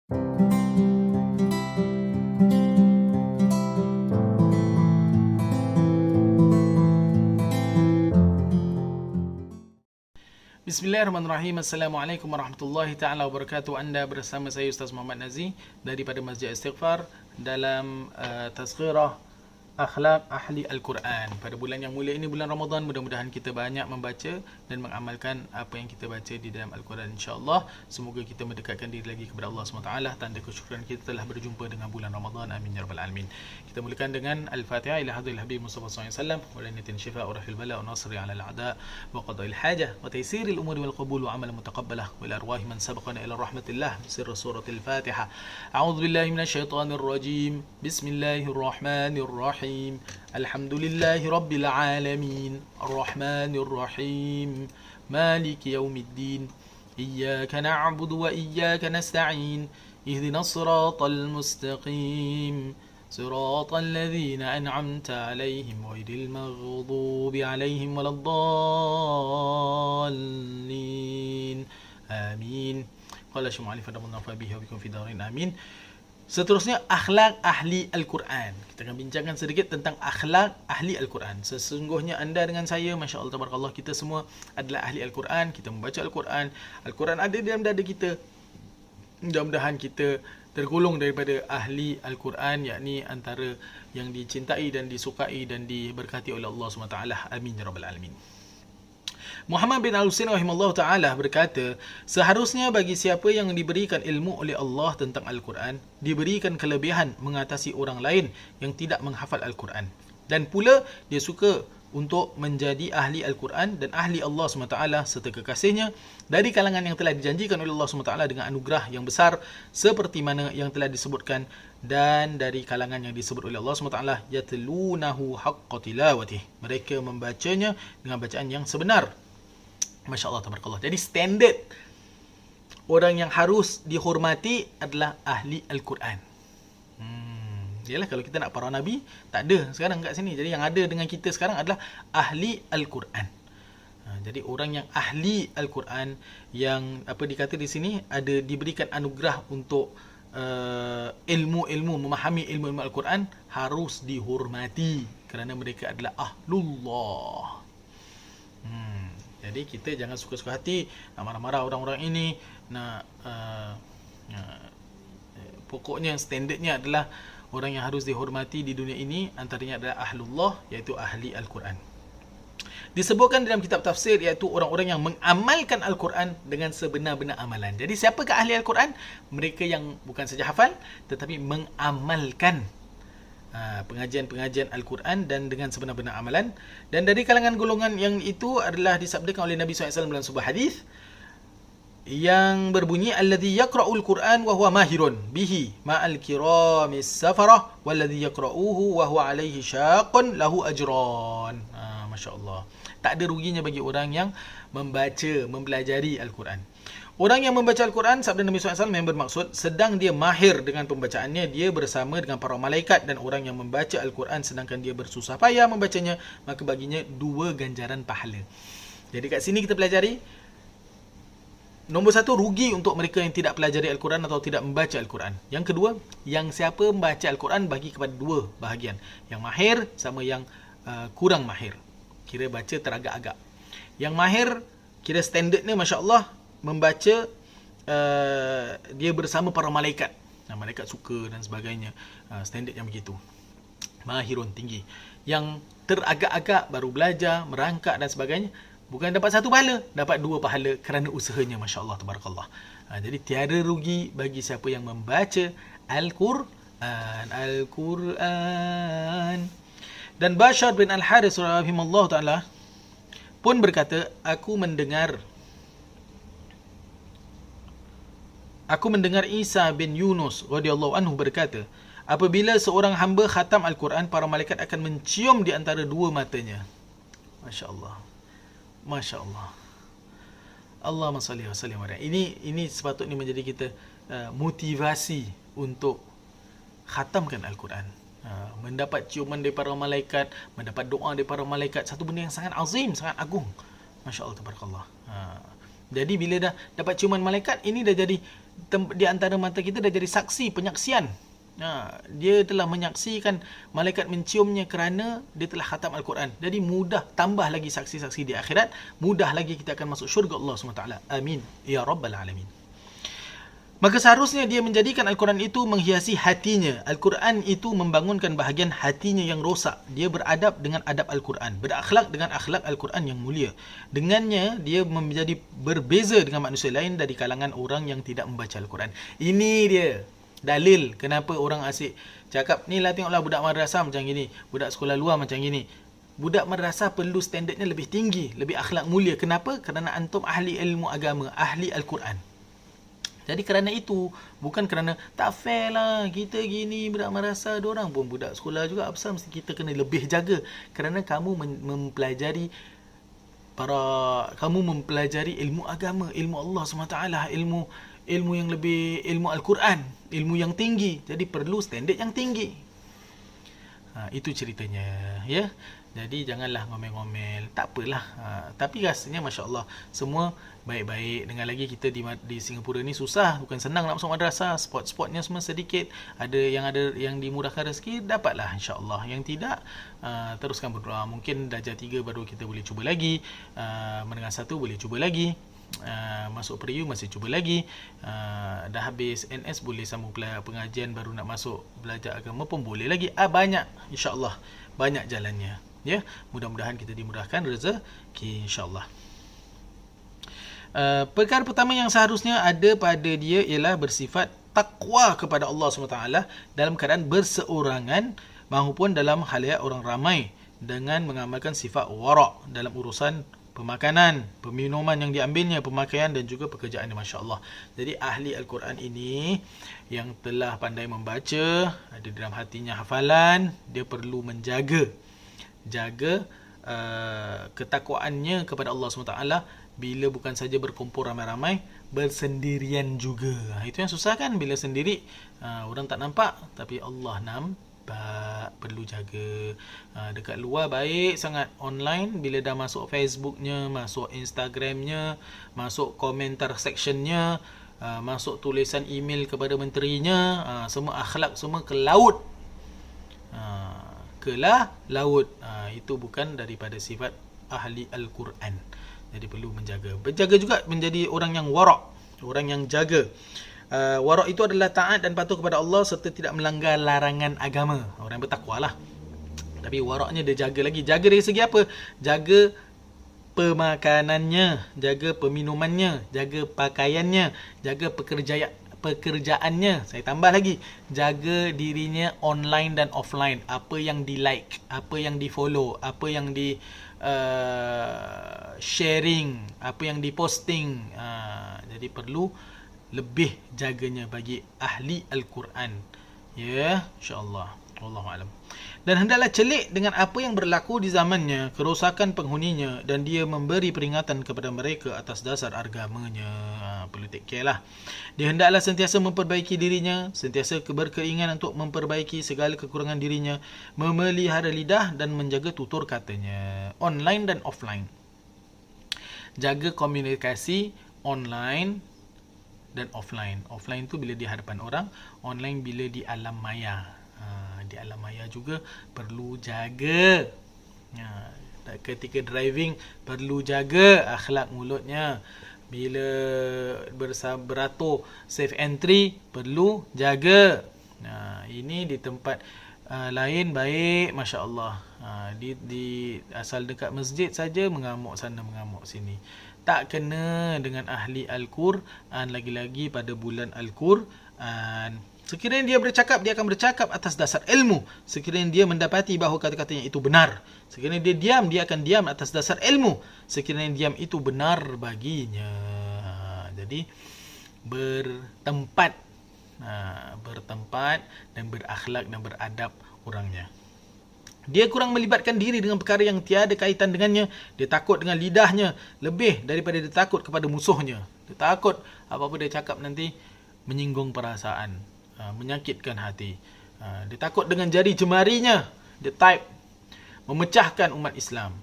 Bismillahirrahmanirrahim. Assalamualaikum warahmatullahi taala wabarakatuh. Anda bersama saya Ustaz Muhammad Nazri daripada Masjid Istighfar dalam tazkirah akhlak ahli Al-Quran. Pada bulan yang mulia ini, bulan Ramadan, mudah-mudahan kita banyak membaca dan mengamalkan apa yang kita baca di dalam Al-Quran, insya-Allah. Semoga kita mendekatkan diri lagi kepada Allah SWT. Tanda kesyukuran kita telah berjumpa dengan bulan Ramadan. Amin ya rabbal alamin. Kita mulakan dengan Al-Fatihah ila hadratil habib Mustafa sallallahu alaihi wasallam wa lanatin shifa wa rahil bala wa nasri ala al-a'da wa qada'il hajah wa taysiril umuri wal qabul wa amalan mutaqabbalah wa ila arwahi man sabaqana ila rahmatillah sirr suratil Fatihah. A'udzu billahi minasyaitonir rajim. Bismillahirrahmanirrahim. الحمد لله رب العالمين الرحمن الرحيم مالك يوم الدين إياك نعبد وإياك نستعين اهدنا الصراط المستقيم صراط الذين أنعمت عليهم غير المغضوب عليهم ولا الضالين آمين قال شيخ معالي فدام الله به وبكم في دارين آمين. Seterusnya, akhlak ahli Al-Quran. Kita akan bincangkan sedikit tentang akhlak ahli Al-Quran. Sesungguhnya anda dengan saya, Masya Allah, Tabarakallah, kita semua adalah ahli Al-Quran. Kita membaca Al-Quran. Al-Quran ada dalam dada kita. Mudah-mudahan kita tergolong daripada ahli Al-Quran, yakni antara yang dicintai dan disukai dan diberkati oleh Allah SWT. Amin ya rabbal alamin. Muhammad bin Al-Husain rahimahullah ta'ala berkata, seharusnya bagi siapa yang diberikan ilmu oleh Allah tentang Al-Quran, diberikan kelebihan mengatasi orang lain yang tidak menghafal Al-Quran. Dan pula dia suka untuk menjadi ahli Al-Quran dan ahli Allah SWT serta kekasihnya dari kalangan yang telah dijanjikan oleh Allah SWT dengan anugerah yang besar seperti mana yang telah disebutkan, dan dari kalangan yang disebut oleh Allah SWT, yatlunahu haqqa tilawatih, mereka membacanya dengan bacaan yang sebenar. Masya Allah, tabarakallah. Jadi standard orang yang harus dihormati adalah ahli Al-Quran. Yalah, kalau kita nak para Nabi, tak ada sekarang kat sini. Jadi yang ada dengan kita sekarang adalah ahli Al-Quran. Jadi orang yang ahli Al-Quran, yang apa dikata di sini, ada diberikan anugerah untuk ilmu-ilmu, memahami ilmu-ilmu Al-Quran, harus dihormati kerana mereka adalah ahlullah. Jadi kita jangan suka-suka hati nak marah-marah orang-orang ini, nak pokoknya standardnya adalah orang yang harus dihormati di dunia ini antaranya adalah ahlullah, iaitu ahli Al-Quran. Disebutkan dalam kitab tafsir, iaitu orang-orang yang mengamalkan Al-Quran dengan sebenar-benar amalan. Jadi siapakah ahli Al-Quran? Mereka yang bukan saja hafal tetapi mengamalkan pengajian-pengajian Al-Quran dan dengan sebenar-benar amalan. Dan dari kalangan golongan yang itu adalah disabdakan oleh Nabi SAW dalam sebuah hadis yang berbunyi, alladhi yaqra'ul Quran wa huwa mahirun bihi ma'al kiramis safarah walladhi yaqra'uhu wa huwa alaihi syaqun lahu ajran. Masya Allah. Tak ada ruginya bagi orang yang membaca, mempelajari Al-Quran. Orang yang membaca Al-Quran, sabda Nabi SAW, yang bermaksud sedang dia mahir dengan pembacaannya, dia bersama dengan para malaikat. Dan orang yang membaca Al-Quran sedangkan dia bersusah payah membacanya, maka baginya 2 ganjaran pahala. Jadi kat sini kita pelajari, nombor 1, rugi untuk mereka yang tidak pelajari Al-Quran atau tidak membaca Al-Quran. Yang kedua, yang siapa membaca Al-Quran bagi kepada 2 bahagian, yang mahir sama yang kurang mahir. Kira baca teragak-agak. Yang mahir, kira standardnya Masya Allah, membaca dia bersama para malaikat. Malaikat suka dan sebagainya. Standard yang begitu. Mahirun, tinggi. Yang teragak-agak, baru belajar, merangkak dan sebagainya, bukan dapat 1 pahala, dapat 2 pahala kerana usahanya. Masya Allah, tabarakallah. Jadi tiada rugi bagi siapa yang membaca Al-Quran. Al-Quran. Dan Bashar bin Al-Haris rahimahullah ta'ala pun berkata, Aku mendengar Isa bin Yunus radhiyallahu anhu berkata, apabila seorang hamba khatam Al-Quran, para malaikat akan mencium di antara 2 matanya. Masya Allah. Masya Allah. Allahumma salli wa sallim ala. Ini sepatutnya menjadi kita motivasi untuk khatamkan Al-Quran. Mendapat ciuman daripada malaikat, mendapat doa daripada malaikat, satu benda yang sangat azim, sangat agung. Masya Allah, tabarakallah. Jadi bila dah dapat ciuman malaikat, ini dah jadi di antara mata kita dah jadi saksi, penyaksian. Dia telah menyaksikan malaikat menciumnya kerana dia telah khatam Al-Quran. Jadi mudah, tambah lagi saksi-saksi di akhirat, mudah lagi kita akan masuk syurga Allah SWT. Amin ya rabbal alamin. Maka seharusnya dia menjadikan Al-Quran itu menghiasi hatinya. Al-Quran itu membangunkan bahagian hatinya yang rosak. Dia beradab dengan adab Al-Quran, berakhlak dengan akhlak Al-Quran yang mulia. Dengannya dia menjadi berbeza dengan manusia lain dari kalangan orang yang tidak membaca Al-Quran. Ini dia dalil kenapa orang asyik cakap, ni lah tengoklah budak madrasah macam gini, budak sekolah luar macam gini. Budak madrasah perlu standardnya lebih tinggi, lebih akhlak mulia. Kenapa? Kerana antum ahli ilmu agama, ahli Al-Quran. Jadi kerana itu, bukan kerana tak fair lah kita gini budak madrasah, diorang pun budak sekolah juga, apa mesti kita kena lebih jaga. Kerana kamu mempelajari kamu mempelajari ilmu agama, ilmu Allah SWT, ilmu yang lebih, ilmu Al-Quran, ilmu yang tinggi. Jadi perlu standard yang tinggi. Itu ceritanya, ya. Jadi janganlah ngomel-ngomel. Tak apalah. Tapi rasanya Masya Allah, semua baik-baik. Dengan lagi kita di Singapura ni susah. Bukan senang nak masuk madrasah. Spot-spotnya semua sedikit. Ada yang dimurahkan rezeki, dapatlah Insya Allah. Yang tidak, teruskan berdoa. Mungkin darjah 3 baru kita boleh cuba lagi. Menengah 1 boleh cuba lagi. Masuk periu masih cuba lagi. Dah habis NS boleh sambung pengajian, baru nak masuk belajar agama pun boleh lagi. Banyak insya-Allah, banyak jalannya, ya. Mudah-mudahan kita dimudahkan rezeki insya-Allah. Perkara pertama yang seharusnya ada pada dia ialah bersifat takwa kepada Allah SWT dalam keadaan berseorangan maupun dalam khalayak orang ramai, dengan mengamalkan sifat wara' dalam urusan pemakanan, peminuman yang diambilnya, pemakaian dan juga pekerjaan. Masya Allah. Jadi ahli Al-Quran ini yang telah pandai membaca, ada dalam hatinya hafalan, dia perlu menjaga ketakwaannya kepada Allah SWT bila bukan saja berkumpul ramai-ramai, bersendirian juga. Itu yang susah kan, bila sendiri orang tak nampak, tapi Allah nampak. Perlu jaga. Dekat luar baik sangat, online bila dah masuk Facebooknya, masuk Instagramnya, masuk komentar sectionnya, masuk tulisan email kepada menterinya, semua akhlak semua ke laut. Laut. Itu bukan daripada sifat ahli Al-Quran. Jadi perlu menjaga. Berjaga juga menjadi orang yang wara', orang yang jaga. Wara' itu adalah taat dan patuh kepada Allah serta tidak melanggar larangan agama. Orang yang bertakwa lah. Tapi wara'nya dia jaga lagi. Jaga dari segi apa? Jaga pemakanannya, jaga peminumannya, jaga pakaiannya, jaga pekerjaannya. Saya tambah lagi, jaga dirinya online dan offline. Apa yang di like, apa yang di follow, apa yang di sharing, apa yang di posting. Jadi perlu lebih jaganya bagi ahli Al-Quran, ya, insya-Allah. Wallahu alam. Dan hendaklah celik dengan apa yang berlaku di zamannya, kerosakan penghuninya, dan dia memberi peringatan kepada mereka atas dasar agamanya. Perlu take care lah. Dia hendaklah sentiasa memperbaiki dirinya, sentiasa berkeinginan untuk memperbaiki segala kekurangan dirinya, memelihara lidah dan menjaga tutur katanya, online dan offline. Jaga komunikasi online dan offline. Offline tu bila di hadapan orang, online bila di alam maya. Di alam maya juga perlu jaga. Ketika driving perlu jaga akhlak mulutnya. Bila beratur safe entry perlu jaga. Ini di tempat lain baik, Masya Allah. Di asal dekat masjid saja mengamuk sana mengamuk sini. Tak kena dengan ahli Al-Quran, lagi-lagi pada bulan Al-Quran. Sekiranya dia bercakap, dia akan bercakap atas dasar ilmu. Sekiranya dia mendapati bahawa kata-katanya itu benar. Sekiranya dia diam, dia akan diam atas dasar ilmu. Sekiranya diam itu benar baginya. Jadi bertempat dan berakhlak dan beradab orangnya. Dia kurang melibatkan diri dengan perkara yang tiada kaitan dengannya. Dia takut dengan lidahnya lebih daripada dia takut kepada musuhnya. Dia takut apa-apa dia cakap nanti menyinggung perasaan, menyakitkan hati. Dia takut dengan jari jemarinya. Dia type memecahkan umat Islam,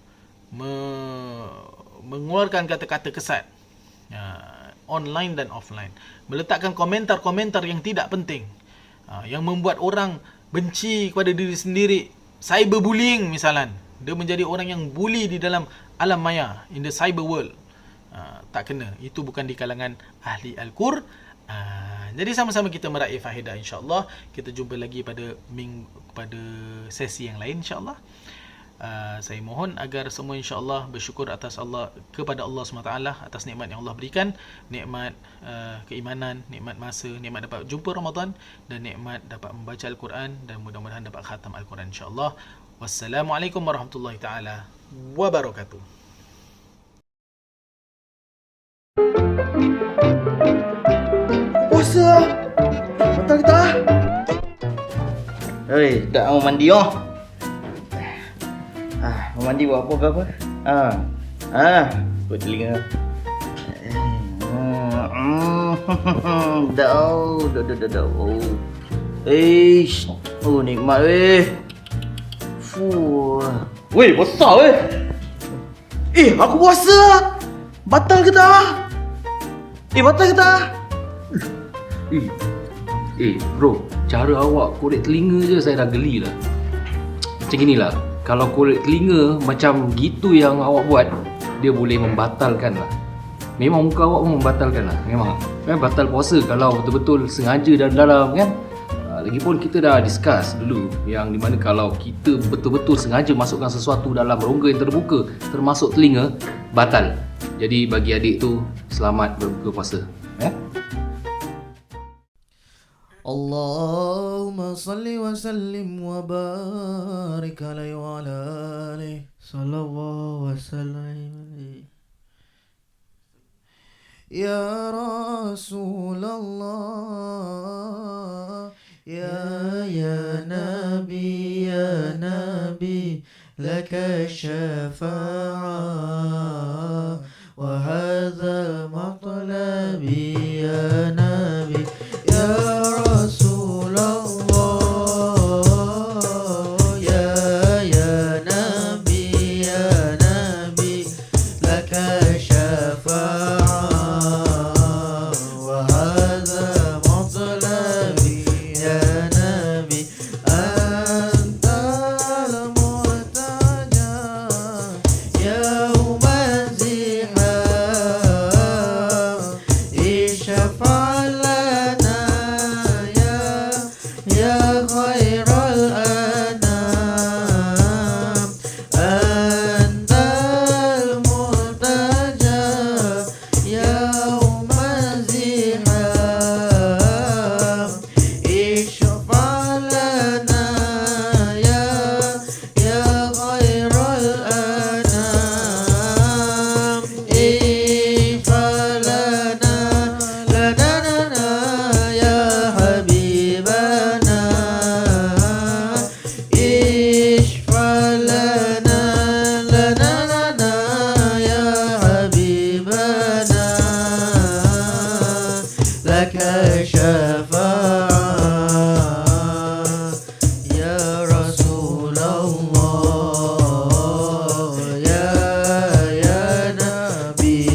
mengeluarkan kata-kata kesat. online dan offline. Meletakkan komentar-komentar yang tidak penting, yang membuat orang benci kepada diri sendiri. Cyberbullying misalan, dia menjadi orang yang bully di dalam alam maya, in the cyber world. Tak kena. Itu bukan di kalangan ahli Al-Quran. Jadi sama-sama kita meraih faedah, insya-Allah. Kita jumpa lagi pada sesi yang lain, insya-Allah. Saya mohon agar semua insya-Allah bersyukur atas kepada Allah SWT atas nikmat yang Allah berikan, nikmat keimanan, nikmat masa, nikmat dapat jumpa Ramadan, dan nikmat dapat membaca Al-Quran, dan mudah-mudahan dapat khatam Al-Quran, insya-Allah. Wassalamualaikum warahmatullahi taala wabarakatuh. Puasa. Batal kita ah. Hei, dah mau mandi oh. Mau mandi buat apa ke apa? Buat telinga. Dah. Nikmat weh. Weh, besar weh. Aku puasa. Batal ke tak? Batal ke tak? Bro, cara awak korek telinga je saya dah geli lah. Macam ginilah, kalau korek telinga macam gitu yang awak buat, dia boleh membatalkan lah. Memang muka awak pun membatalkan lah. Memang kan batal puasa kalau betul-betul sengaja dalam kan. Lagipun kita dah discuss dulu yang dimana kalau kita betul-betul sengaja masukkan sesuatu dalam rongga yang terbuka, termasuk telinga, batal. Jadi bagi adik tu, selamat berbuka puasa. Allahumma salli wa sallim wa barik alaihi wa ala alihi sallallahu wa sallam. Ya Rasulullah, ya Nabi, laka syafa'ah wa hadha matlabi ya Nabi. Ya Rasulullah, ya Nabi, laka syafa'ah wa hadha matlabi ya Nabi. Antal mu'taja yawma ziham, isyafa' lana ya khairal anam. Antal mu'taja yawma ziham, isyafa' lana ya khairal anam. Ifalana lana ya habibana, ishfalana lana ya habibana, laka syafa'ah ya Rasulullah, ya Nabi,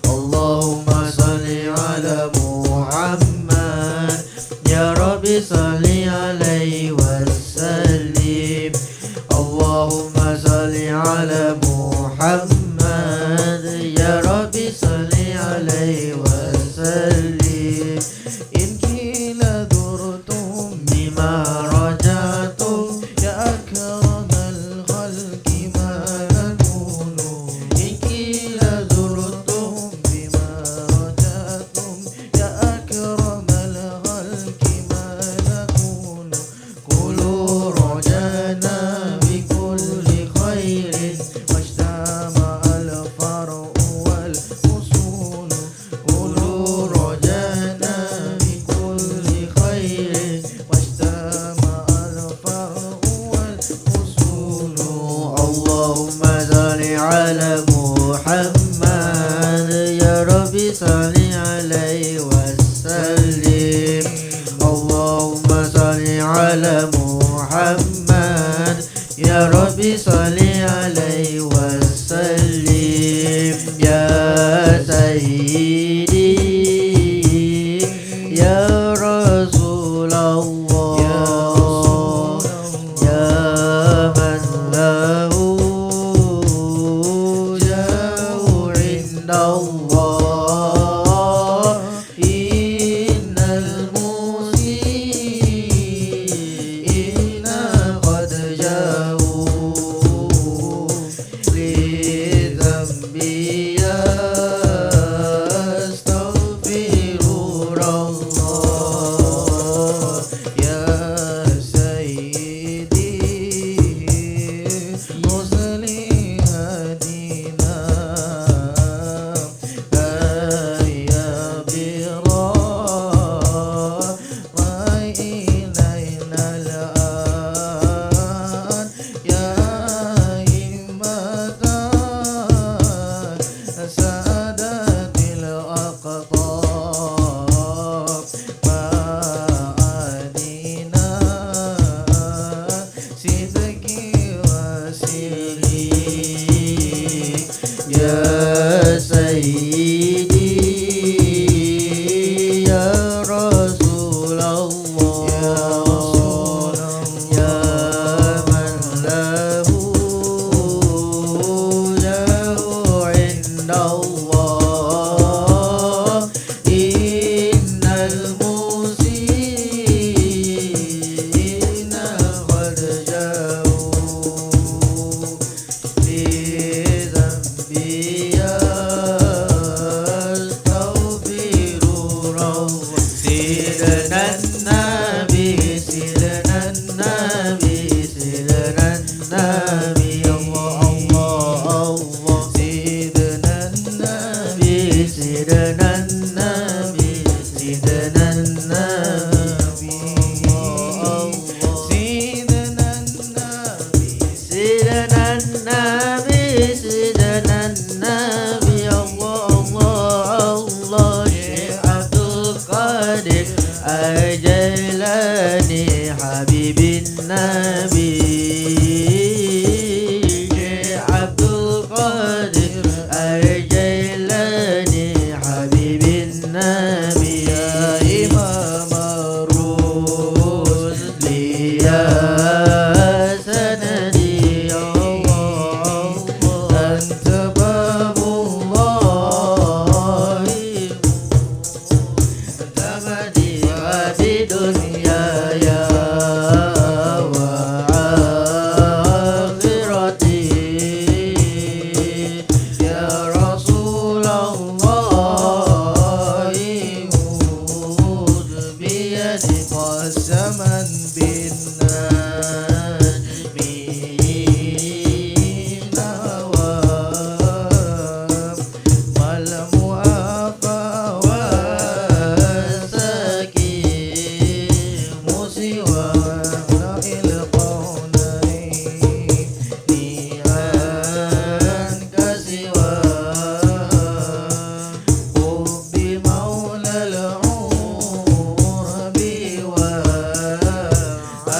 Allahumma salli ala Muhammad, ya Rabbi salli alaihi wasallim. Allahumma salli ala Muhammad, ya Rabbi salli alaihi wasallim. In kila durtum bima rajatum ya akramal khalqi ma nakunu. In kila durtum bima rajatum ya akramal khalqi ma nakunu. Kulu rajana bi kulli khairin washtama al faru wal usul. Kulu rajana bi kulli ya Rasulullah, ya Rasulullah, ya man lahu lahu indallah, innal musina qad ja'u li dhanbi yastaghfiru rabb. Sidna nabi, sidna nabi, sidna nabi, Allah Allah, sidna nabi, sidna nabi, sidna nabi, Allah, sidna nabi, sidna nabi, sidna nabi, Allah Allah, Syekh Abdul Qadir Al-Jailani Habibin Nabi, Syekh Abdul Qadir Al-Jailani Habibin Nabi, ya Imam Rusli, ya sanadi, Allah anta babullahi abadi di dunia ya wa akhirati, ya Rasulullah khudh biyadi qasaman bin najmin nawam mal muafa wa sakin musiwa na'il qawnain ni'an kasiwa hubbi maulal urbi wa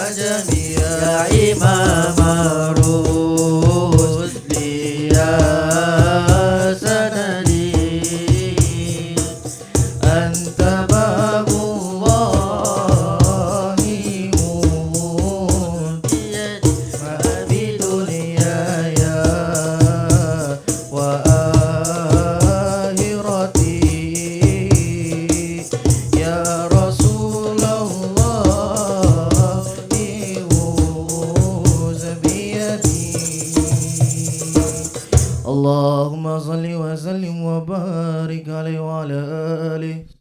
ajami, ya Imam Rusli, ya sanadi, anta babullahi biyadi ma bi dunya ya wa akhirati, ya Rasulullah khudh biyadi. Allahumma salli wa sallim wa barik alaihi wa ala alihi